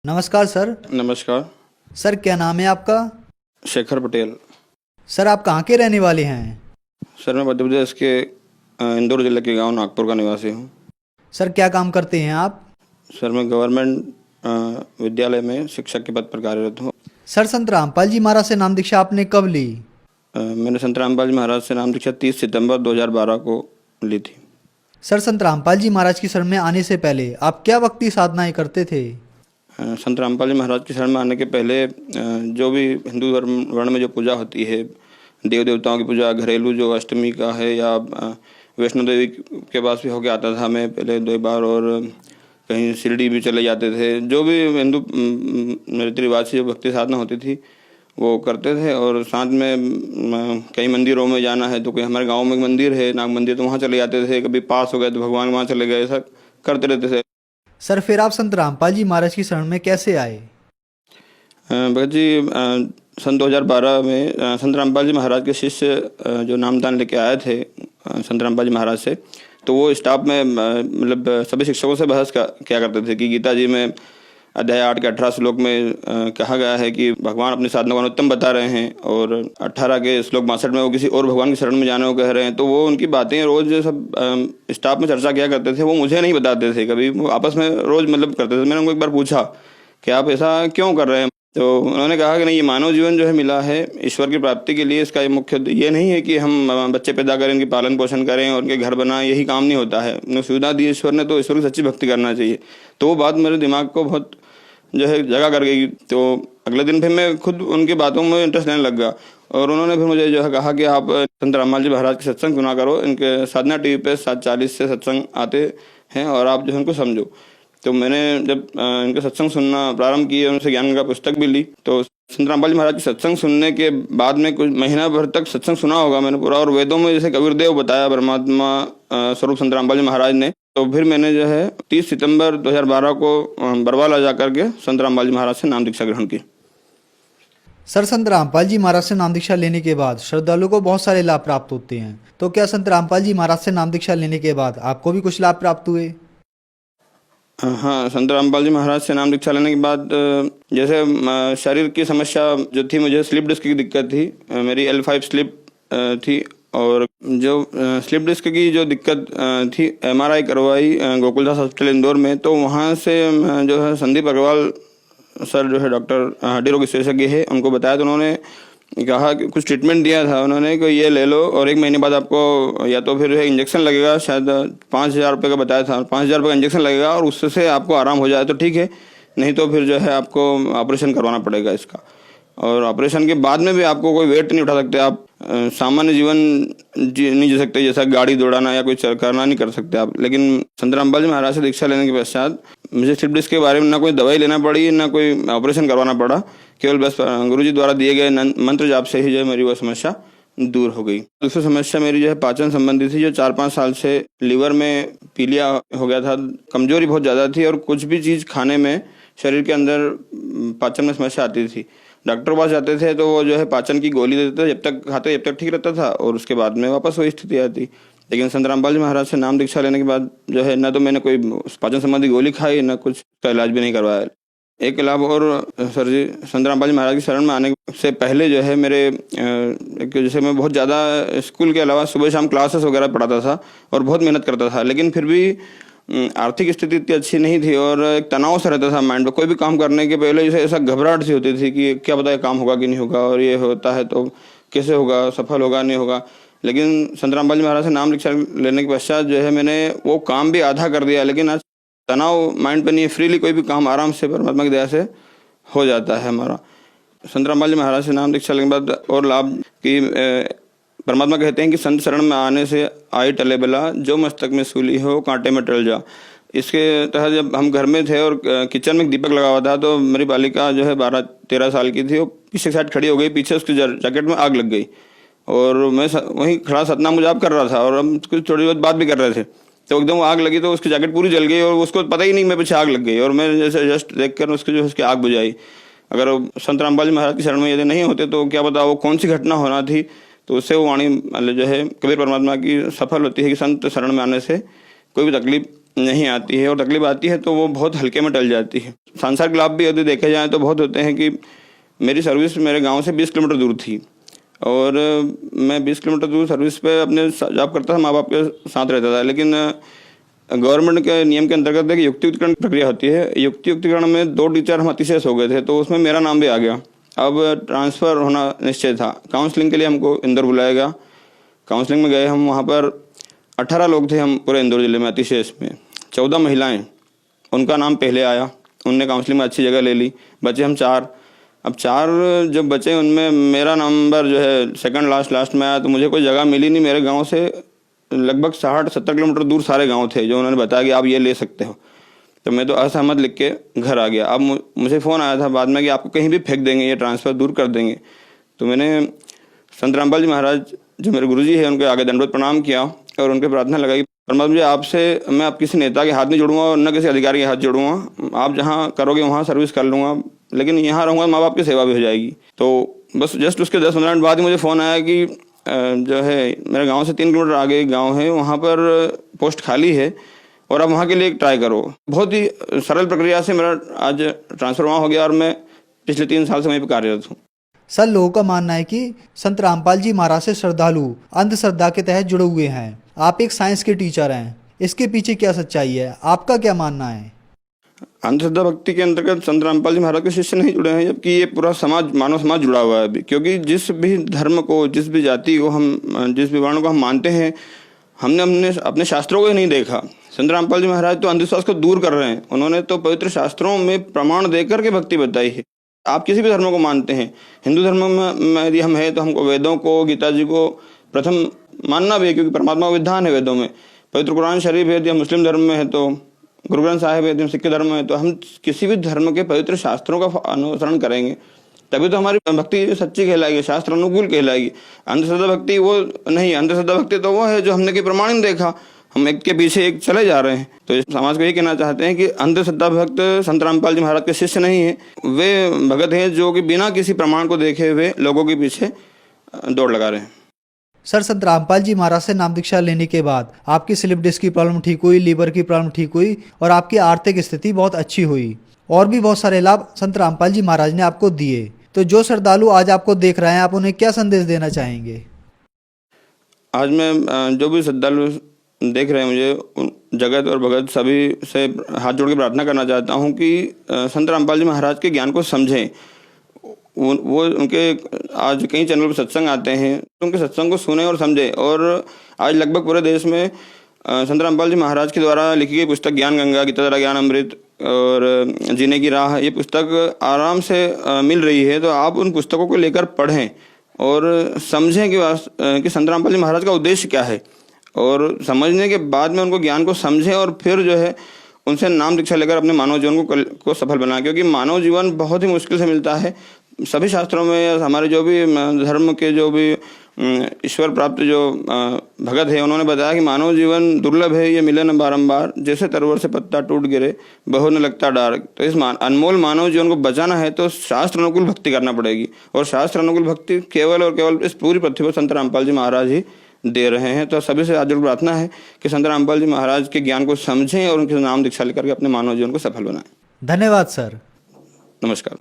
नमस्कार सर। नमस्कार। सर क्या नाम है आपका? शेखर पटेल। सर आप कहाँ के रहने वाले हैं? सर मैं मध्य प्रदेश के इंदौर जिले के गांव नागपुर का निवासी हूँ। सर क्या काम करते हैं आप? सर मैं गवर्नमेंट विद्यालय में शिक्षक के पद पर कार्यरत हूँ। सर संत रामपाल जी महाराज से नाम दीक्षा आपने कब ली? मैंने संत रामपाल जी महाराज से नाम दीक्षा 30 सितंबर 2012 को ली थी। सर संत रामपाल जी महाराज की शरण में आने से पहले आप क्या भक्ति साधनाएं करते थे? संत रामपाल जी महाराज की शरण में आने के पहले जो भी हिंदू धर्म वर्ण में जो पूजा होती है, देव देवताओं की पूजा, घरेलू जो अष्टमी का है या वैष्णो देवी के पास भी होके आता था मैं पहले 2 बार, और कहीं शिरडी भी चले जाते थे। जो भी हिंदू रीति रिवाज से जो भक्ति साधना होती थी वो करते थे। और साथ में कई मंदिरों में जाना है तो कोई हमारे गांव में मंदिर है नाग मंदिर, तो वहाँ चले जाते थे। कभी पास हो गए तो भगवान वहाँ चले गए, ऐसा करते रहते थे। सर फिर आप संत रामपाल जी महाराज की शरण में कैसे आए? भगत जी सन 2012 में संत रामपाल जी महाराज के शिष्य जो नामदान लेके आए थे संत रामपाल जी महाराज से, तो वो स्टाफ में मतलब सभी शिक्षकों से बहस क्या करते थे कि गीता जी में अध्याय 8 के 18 श्लोक में कहा गया है कि भगवान अपनी साधना को उत्तम बता रहे हैं, और 18 के श्लोक 62 में वो किसी और भगवान की शरण में जाने को कह रहे हैं। तो वो उनकी बातें रोज सब स्टाफ में चर्चा किया करते थे, वो मुझे नहीं बताते थे कभी, वो आपस में रोज मतलब करते थे। मैंने उनको एक बार पूछा कि आप ऐसा क्यों कर रहे हैं, तो उन्होंने कहा कि नहीं, ये मानव जीवन जो है मिला है ईश्वर की प्राप्ति के लिए, इसका मुख्य ये नहीं है कि हम बच्चे पैदा करें, उनकी पालन पोषण करें और उनके घर बनाएं, यही काम नहीं होता है। उन्हें सुविधा दी ईश्वर ने, तो ईश्वर की सच्ची भक्ति करना चाहिए। तो वो बात मेरे दिमाग को बहुत जो है जगह कर गई। तो अगले दिन फिर मैं खुद उनकी बातों में इंटरेस्ट लेने लग गया, और उन्होंने फिर मुझे जो है कहा कि आप संत रामपाल जी महाराज के सत्संग सुना करो, इनके साधना टीवी पे 7:40 से सत्संग आते हैं और आप जो है उनको समझो। तो मैंने जब इनके सत्संग सुनना प्रारंभ किए, उनसे ज्ञान का पुस्तक भी ली। तो संत रामपाल जी महाराज के सत्संग सुनने के बाद में कुछ महीना भर तक सत्संग सुना होगा मैंने पूरा, और वेदों में जैसे कबीरदेव बताया परमात्मा स्वरूप संत रामपाल जी महाराज ने, तो फिर मैंने जो है 30 सितंबर 2012 को बरवाला जा करके संत रामपाल जी महाराज से नाम दीक्षा ग्रहण की। सर संत रामपाल जी महाराज से नाम दीक्षा लेने के बाद श्रद्धालु को बहुत सारे लाभ प्राप्त होते हैं, तो क्या संत रामपाल जी महाराज से नाम दीक्षा लेने के बाद आपको भी कुछ लाभ प्राप्त हुए? हाँ, संत रामपाल जी महाराज से नाम दीक्षा लेने के बाद जैसे शरीर की समस्या जो थी, मुझे स्लिप डिस्क की दिक्कत थी, मेरी L5 स्लिप थी, और जो स्लिप डिस्क की जो दिक्कत थी MRI करवाई गोकुलदास हॉस्पिटल इंदौर में। तो वहाँ से जो है संदीप अग्रवाल सर जो है डॉक्टर हड्डी रोग विशेषज्ञ है, उनको बताया, तो उन्होंने कहा कि कुछ ट्रीटमेंट दिया था उन्होंने कि ये ले लो और 1 महीने बाद आपको या तो फिर इंजेक्शन लगेगा, शायद 5,000 रुपये का बताया था, 5,000 रुपये का इंजेक्शन लगेगा और उससे आपको आराम हो जाए तो ठीक है, नहीं तो फिर जो है आपको ऑपरेशन करवाना पड़ेगा इसका। और ऑपरेशन के बाद में भी आपको कोई वेट नहीं उठा सकते, आप सामान्य जीवन नहीं जी सकते, जैसा गाड़ी दौड़ाना या कुछ करना नहीं कर सकते आप। लेकिन संत रामपाल जी महाराज से दीक्षा लेने के पश्चात मुझे स्लिप डिस्क के बारे में ना कोई दवाई लेना पड़ी, ना कोई ऑपरेशन करवाना पड़ा, केवल बस गुरुजी द्वारा दिए गए मंत्र जाप से ही जो है मेरी वो समस्या दूर हो गई। दूसरी समस्या मेरी जो है पाचन संबंधी थी, जो 4-5 साल से लीवर में पीलिया हो गया था, कमजोरी बहुत ज़्यादा थी, और कुछ भी चीज़ खाने में शरीर के अंदर पाचन में समस्या आती थी। डॉक्टर के पास जाते थे तो वो जो है पाचन की गोली देते थे, जब तक खाते जब तक ठीक रहता था, और उसके बाद में वापस वही स्थिति आती। लेकिन संत रामपाल जी महाराज से नाम दीक्षा लेने के बाद जो है ना तो मैंने कोई पाचन संबंधी गोली खाई, ना कुछ का इलाज भी नहीं करवाया। एक लाभ और सर जी, संत रामपाल जी महाराज की शरण में आने से पहले जो है मेरे जैसे मैं बहुत ज़्यादा स्कूल के अलावा सुबह शाम क्लासेस वगैरह पढ़ाता था और बहुत मेहनत करता था, लेकिन फिर भी आर्थिक स्थिति इतनी अच्छी नहीं थी, और एक तनाव सा रहता था माइंड में। कोई भी काम करने के पहले जैसे ऐसा घबराहट सी होती थी कि क्या पता है काम होगा कि नहीं होगा, और ये होता है तो कैसे होगा, सफल होगा नहीं होगा। लेकिन संत रामपाल जी महाराज से नाम दीक्षा लेने के पश्चात जो है मैंने वो काम भी आधा कर दिया, लेकिन आज तनाव माइंड पे नहीं है, फ्रीली कोई भी काम आराम से परमात्मा की दया से हो जाता है हमारा। संत रामपाल जी महाराज से नाम दीक्षा लेने के बाद और लाभ की परमात्मा कहते हैं कि संत शरण में आने से आई टले बला, जो मस्तक में सूली हो कांटे में टल जा। इसके तहत जब हम घर में थे और किचन में एक दीपक लगा हुआ था, तो मेरी बालिका जो है 12-13 साल की थी, वो पीछे साइड खड़ी हो गई, पीछे उसकी जैकेट में आग लग गई, और मैं वहीं खड़ा सतनाम जाप कर रहा था और हम कुछ थोड़ी बहुत बात भी कर रहे थे, तो एकदम आग लगी, तो उसकी जैकेट पूरी जल गई और उसको पता ही नहीं मैं पीछे आग लग गई, और मैं जैसे जस्ट देख कर उसकी जो उसकी आग बुझाई। अगर संत रामपाल जी महाराज की शरण में यदि नहीं होते तो क्या पता वो कौन सी घटना होना थी। तो उससे वो वाणी जो है कबीर परमात्मा की सफल होती है कि संत शरण में आने से कोई भी तकलीफ नहीं आती है, और तकलीफ आती है तो वो बहुत हल्के में टल जाती है। सांसारिक लाभ भी यदि देखे जाएँ तो बहुत होते हैं कि मेरी सर्विस मेरे गांव से 20 किलोमीटर दूर थी, और मैं 20 किलोमीटर दूर सर्विस पे अपने जॉब करता था, माँ बाप के साथ रहता था। लेकिन गवर्नमेंट के नियम के अंतर्गत एक युक्तियुक्तिकरण प्रक्रिया होती है। युक्तियुक्तिकरण में 2 टीचर हम अतिशेष हो गए थे, तो उसमें मेरा नाम भी आ गया। अब ट्रांसफ़र होना निश्चय था। काउंसलिंग के लिए हमको इंदौर बुलाया गया। काउंसलिंग में गए हम, वहाँ पर 18 लोग थे हम पूरे इंदौर ज़िले में अतिशेष में। 14 महिलाएं, उनका नाम पहले आया, उनने काउंसलिंग में अच्छी जगह ले ली। बचे हम 4। अब 4 जब बचे उनमें मेरा नंबर जो है सेकंड लास्ट में आया, तो मुझे कोई जगह मिली नहीं। मेरे गांव से लगभग 60-70 किलोमीटर दूर सारे गांव थे जो उन्होंने बताया कि आप ये ले सकते हो। तो मैं तो असहमत लिख के घर आ गया। अब मुझे फ़ोन आया था बाद में कि आपको कहीं भी फेंक देंगे, ये ट्रांसफ़र दूर कर देंगे। तो मैंने संत रामपाल जी महाराज जो मेरे गुरुजी हैं उनके आगे दंडवत प्रणाम किया और उनके प्रार्थना लगाई, परमात्मा जी आपसे मैं अब किसी नेता के हाथ नहीं जोड़ूंगा और न किसी अधिकारी के हाथ जोड़ूंगा। आप जहाँ करोगे वहाँ सर्विस कर लूँगा, लेकिन यहाँ रहूँगा माँ बाप की सेवा भी हो जाएगी। तो बस जस्ट उसके 10-15 मिनट बाद ही मुझे फ़ोन आया कि जो है मेरे गांव से 3 किलोमीटर आगे एक गांव है, वहाँ पर पोस्ट खाली है और आप वहाँ के लिए ट्राई करो। बहुत ही सरल प्रक्रिया से मेरा आज ट्रांसफ़र वहाँ हो गया और मैं पिछले 3 साल से वहीं पर कार्यरत हूँ। सर, लोगों का मानना है कि संत रामपाल जी महाराज से श्रद्धालु अंधश्रद्धा के तहत जुड़े हुए हैं। आप एक साइंस के टीचर हैं, इसके पीछे क्या सच्चाई है, आपका क्या मानना है? अंधश्रद्धा भक्ति के अंतर्गत संत रामपाल जी महाराज के शिष्य नहीं जुड़े हैं, जबकि ये पूरा समाज, मानव समाज जुड़ा हुआ है अभी। क्योंकि जिस भी धर्म को, जिस भी जाति को हम, जिस भी वर्ण को हम मानते हैं, हमने अपने शास्त्रों को ही नहीं देखा। संत रामपाल जी महाराज तो अंधविश्वास को दूर कर रहे हैं। उन्होंने तो पवित्र शास्त्रों में प्रमाण देकर के भक्ति बताई है। आप किसी भी धर्म को मानते हैं, हिंदू धर्म में यदि हम हैं तो हमको वेदों को, गीता जी को प्रथम मानना भी है, क्योंकि परमात्मा का विधान है वेदों में। पवित्र कुरान शरीफ है, यदि हम मुस्लिम धर्म में है तो गुरु ग्रंथ साहिब है, यदि हम सिख धर्म में है तो हम किसी भी धर्म के पवित्र शास्त्रों का अनुसरण करेंगे, तभी तो हमारी भक्ति सच्ची कहलाएगी, शास्त्र अनुकूल कहलाएगी। अंधश्रद्धा भक्ति वो नहीं। अंधश्रद्धा भक्ति तो वो है जो हमने कोई प्रमाण नहीं देखा, हम एक के पीछे एक चले जा रहे हैं। तो इस समाज को ये कहना चाहते हैं कि अंधश्रद्धा भक्त संत रामपाल जी महाराज के शिष्य नहीं है, वे भगत हैं जो कि बिना किसी प्रमाण को देखे हुए लोगों के पीछे दौड़ लगा रहे हैं। सर, संत रामपाल जी महाराज से नाम दीक्षा लेने के बाद आपकी स्लिप डिस्क की प्रॉब्लम ठीक हुई, लीवर की प्रॉब्लम ठीक हुई और आपकी आर्थिक स्थिति बहुत अच्छी हुई, और भी बहुत सारे लाभ संत रामपाल जी महाराज ने आपको दिए। तो जो श्रद्धालु आज आपको देख रहे हैं, आप उन्हें क्या संदेश देना चाहेंगे? आज मैं जो भी श्रद्धालु देख रहे हैं, मुझे जगत और भगत सभी से हाथ जोड़ के प्रार्थना करना चाहता हूँ कि संत रामपाल जी महाराज के ज्ञान को समझें। वो उनके आज कई चैनल पर सत्संग आते हैं, उनके सत्संग को सुने और समझें। और आज लगभग पूरे देश में संत रामपाल जी महाराज के द्वारा लिखी गई पुस्तक ज्ञान गंगा, गीताधारा ज्ञान अमृत और जीने की राह, ये पुस्तक आराम से मिल रही है। तो आप उन पुस्तकों को लेकर पढ़ें और समझें कि संत रामपाल जी महाराज का उद्देश्य क्या है, और समझने के बाद में उनको ज्ञान को समझें और फिर जो है उनसे नाम दीक्षा लेकर अपने मानव जीवन को सफल बनाएं। क्योंकि मानव जीवन बहुत ही मुश्किल से मिलता है। सभी शास्त्रों में हमारे जो भी धर्म के जो भी ईश्वर प्राप्त जो भगत है, उन्होंने बताया कि मानव जीवन दुर्लभ है, ये मिले न बारंबार, जैसे तरवर से पत्ता टूट गिरे बहु न लगता डार। तो इस अनमोल मानव जीवन को बचाना है तो शास्त्र अनुकूल भक्ति करना पड़ेगी, और शास्त्र अनुकूल भक्ति केवल और केवल इस पूरी पृथ्वी पर संत रामपाल जी महाराज ही दे रहे हैं। तो सभी से आज प्रार्थना है कि संत रामपाल जी महाराज के ज्ञान को समझें और उनके नाम दीक्षा लेकर के अपने मानव जीवन को सफल बनाएं। धन्यवाद सर। नमस्कार।